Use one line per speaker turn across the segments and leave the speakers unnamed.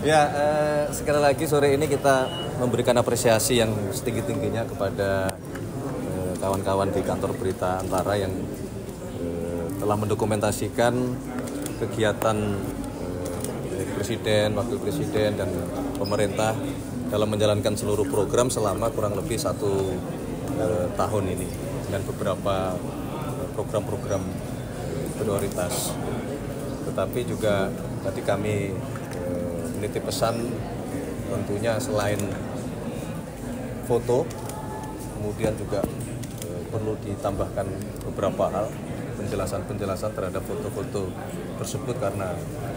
Ya, sekali lagi sore ini kita memberikan apresiasi yang setinggi-tingginya kepada kawan-kawan di kantor berita Antara yang telah mendokumentasikan kegiatan Presiden, Wakil Presiden, dan pemerintah dalam menjalankan seluruh program selama kurang lebih 1 tahun ini dengan beberapa program-program prioritas. Tetapi juga tadi kami menitip pesan tentunya selain foto, kemudian juga perlu ditambahkan beberapa hal penjelasan terhadap foto-foto tersebut karena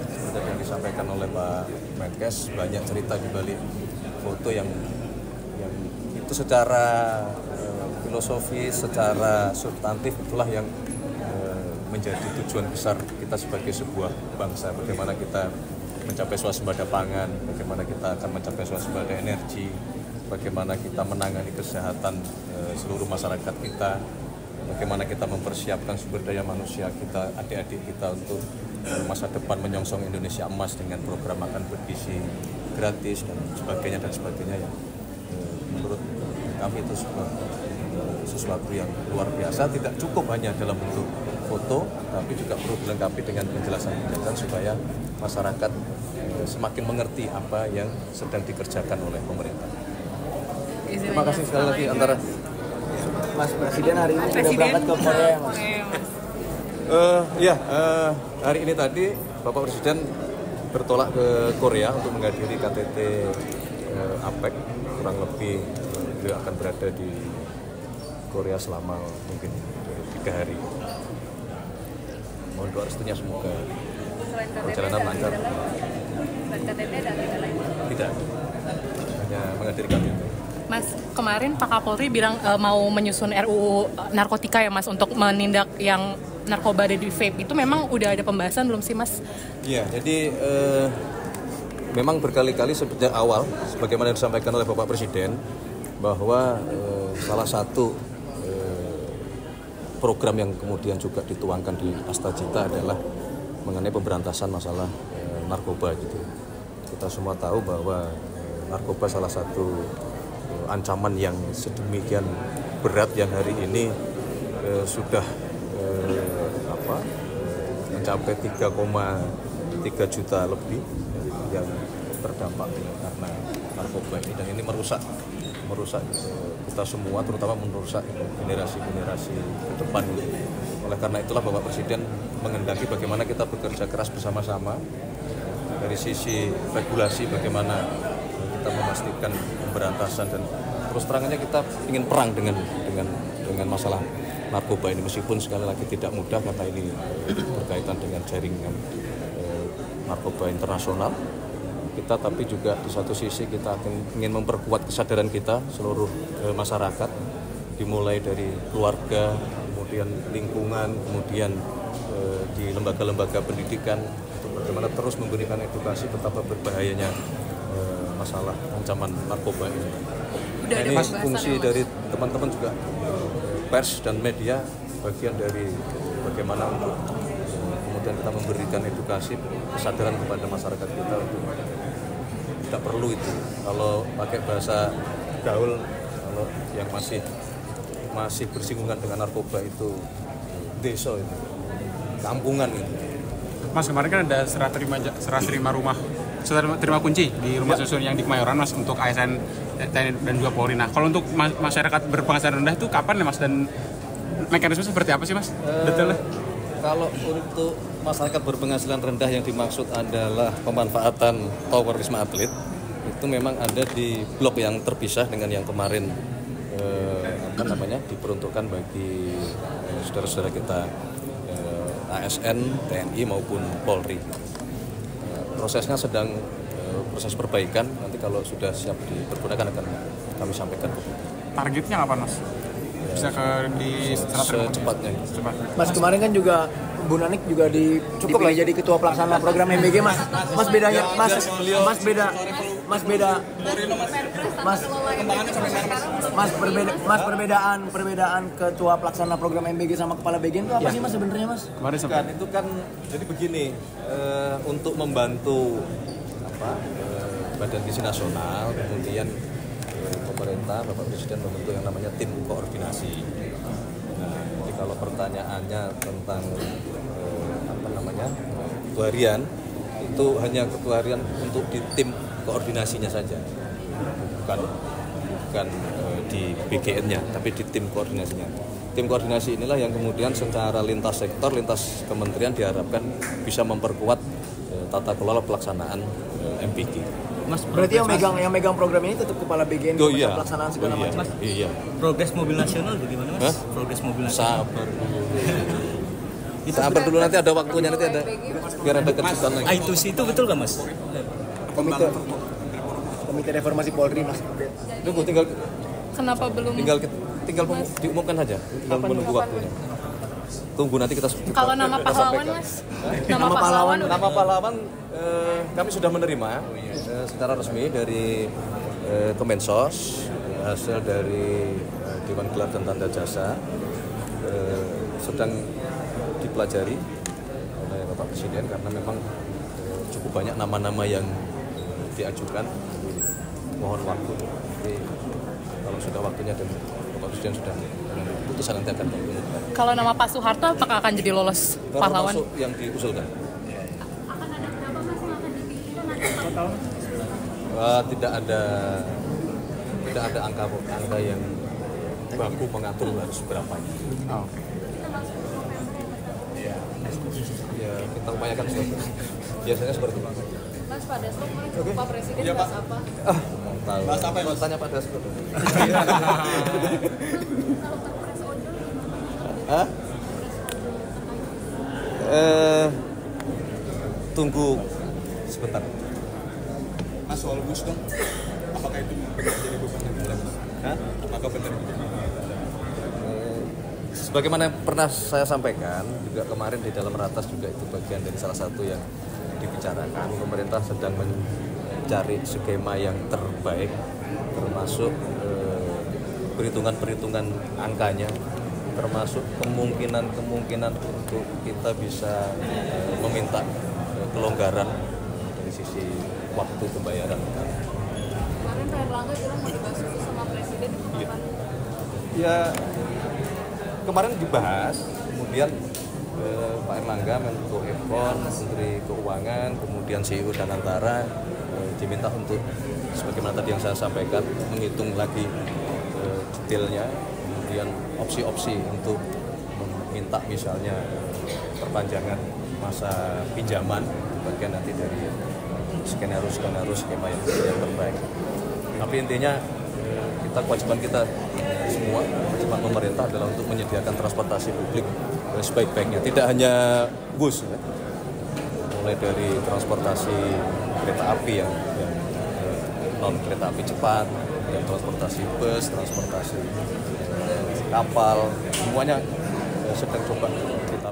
seperti yang disampaikan oleh Pak Menkes banyak cerita di balik foto yang itu secara filosofis, secara substantif itulah yang menjadi tujuan besar kita sebagai sebuah bangsa, bagaimana kita mencapai swasembada pangan, bagaimana kita akan mencapai swasembada energi, bagaimana kita menangani kesehatan seluruh masyarakat kita, bagaimana kita mempersiapkan sumber daya manusia kita, adik-adik kita untuk masa depan menyongsong Indonesia emas dengan program makan bergizi gratis dan sebagainya ya. Menurut kami itu sesuatu yang luar biasa, tidak cukup hanya dalam bentuk foto, tapi juga perlu dilengkapi dengan penjelasan-penjelasan supaya masyarakat semakin mengerti apa yang sedang dikerjakan oleh pemerintah. Terima kasih sekali lagi Antara.
Mas Presiden hari ini sudah berangkat ke Korea ya, Mas?
Hari ini tadi Bapak Presiden bertolak ke Korea untuk menghadiri KTT APEC. Kurang lebih beliau akan berada di Korea selama mungkin 3 hari. Mohon doa restunya semoga perjalanan lancar.
Selain KTT ada agenda lain?
Tidak, hanya menghadiri KTT.
Mas, kemarin Pak Kapolri bilang mau menyusun RUU narkotika ya Mas untuk menindak yang narkoba ada di vape. Itu memang udah ada pembahasan belum sih Mas?
Iya, jadi memang berkali-kali sejak awal sebagaimana disampaikan oleh Bapak Presiden bahwa salah satu program yang kemudian juga dituangkan di Astagita adalah mengenai pemberantasan masalah narkoba gitu. Kita semua tahu bahwa narkoba salah satu ancaman yang sedemikian berat yang hari ini sudah mencapai 3,3 juta lebih yang terdampak karena narkoba ini, dan ini merusak kita semua, terutama merusak generasi ke depan. Oleh karena itulah Bapak Presiden menghendaki bagaimana kita bekerja keras bersama-sama dari sisi regulasi, bagaimana kita memastikan pemberantasan, dan terus terangannya kita ingin perang dengan masalah narkoba ini, meskipun sekali lagi tidak mudah karena ini berkaitan dengan jaringan narkoba internasional kita, tapi juga di satu sisi kita ingin memperkuat kesadaran kita seluruh masyarakat, dimulai dari keluarga, kemudian lingkungan, kemudian di lembaga-lembaga pendidikan untuk bagaimana terus memberikan edukasi betapa berbahayanya masalah ancaman narkoba ini. Ini fungsi dari teman-teman juga pers dan media, bagian dari bagaimana untuk kemudian kita memberikan edukasi kesadaran kepada masyarakat kita untuk tidak perlu itu. Kalau pakai bahasa gaul, kalau yang masih bersinggungan dengan narkoba itu desa itu, kampungan itu.
Mas, kemarin kan ada serah terima kunci di rumah susun yang di Kemayoran Mas untuk ASN TNI dan juga Polri. Nah, kalau untuk masyarakat berpenghasilan rendah itu kapan ya Mas, dan mekanisme seperti apa sih Mas? Detailnya?
Kalau untuk masyarakat berpenghasilan rendah yang dimaksud adalah pemanfaatan tower Wisma Atlet, itu memang ada di blok yang terpisah dengan yang kemarin diperuntukkan bagi saudara-saudara kita ASN, TNI maupun Polri. Prosesnya sedang proses perbaikan, nanti kalau sudah siap dipergunakan akan kami sampaikan.
Targetnya kapan Mas? Bisa
secepatnya.
Mas, kemarin kan juga Bu Nanik juga dipilih jadi ketua pelaksana program MBG Mas. Mas bedanya perbedaan ketua pelaksana program MBG sama kepala BGN itu apa sih Mas sebenarnya Mas?
Itu kan jadi begini, untuk membantu Badan Gizi Nasional, kemudian pemerintah, Bapak Presiden membentuk yang namanya tim koordinasi. Nah, jadi kalau pertanyaannya tentang ketua harian, itu hanya ketua harian untuk di tim koordinasinya saja, bukan di BGN-nya, tapi di tim koordinasinya. Tim koordinasi inilah yang kemudian secara lintas sektor, lintas kementerian diharapkan bisa memperkuat tata kelola pelaksanaan MBG.
Mas, berarti yang megang program ini tetap kepala BGN, pelaksanaan segala macam.
Mas,
iya.
Progres mobil nasional bagaimana, Mas?
Hah?
Progres mobil nasional.
Sabar dulu, nanti ada waktunya, nanti ada biar ada kejutan lagi.
Aitus itu betul nggak, Mas?
Komite Reformasi Polri, Mas.
Tunggu, tinggal
Kenapa belum?
diumumkan saja, tinggal menunggu waktunya. Tunggu nanti kita
Kalau nama pahlawan,
sampaikan.
Mas?
Nama pahlawan.
Nama pahlawan kami sudah menerima secara resmi dari Kemensos, hasil dari Dewan Gelar dan Tanda Jasa, sedang dipelajari oleh Bapak Presiden karena memang cukup banyak nama-nama yang diajukan. Mohon waktu. Jadi, kalau sudah waktunya dan Bapak Presiden sudah mengambil keputusan, nanti akan diumumkan.
Kalau nama Pak Soeharto apakah akan jadi lolos pahlawan?
Termasuk yang diusulkan.
Akan ada berapa Mas yang akan dipilih nanti?
Tidak ada angka yang baku mengatur harus berapa. Ya, kita upayakan seperti itu. Biasanya seperti itu.
Mas, Pak Dasko kemarin Pak Presiden bahas apa?
Tahu. Tanya Pak Dasko. Hah? Tunggu sebentar.
Mas, soal bus dong, apakah itu menjadi beban yang berat?
Hah?
Apakah benar itu?
Sebagaimana pernah saya sampaikan juga kemarin di dalam ratas juga itu bagian dari salah satu yang dibicarakan. Pemerintah sedang mencari skema yang terbaik, termasuk perhitungan angkanya, termasuk kemungkinan untuk kita bisa meminta kelonggaran dari sisi waktu pembayaran.
Kemarin Pak Erlangga bilang mau dibahas itu sama Presiden itu kapan?
Ya, kemarin dibahas, kemudian Pak Erlangga, Menko Econ, Menteri Keuangan, kemudian CEO Danantara diminta untuk, sebagaimana tadi yang saya sampaikan, menghitung lagi detailnya, kemudian opsi-opsi untuk meminta misalnya perpanjangan masa pinjaman, bagian nanti dari skenario skema yang terbaik. Tapi intinya kewajiban kita semua, kewajiban pemerintah adalah untuk menyediakan transportasi publik sebaik-baiknya. Tidak hanya bus, ya. Mulai dari transportasi kereta api yang non kereta api cepat, dan transportasi bus, transportasi kapal, semuanya sedang coba kita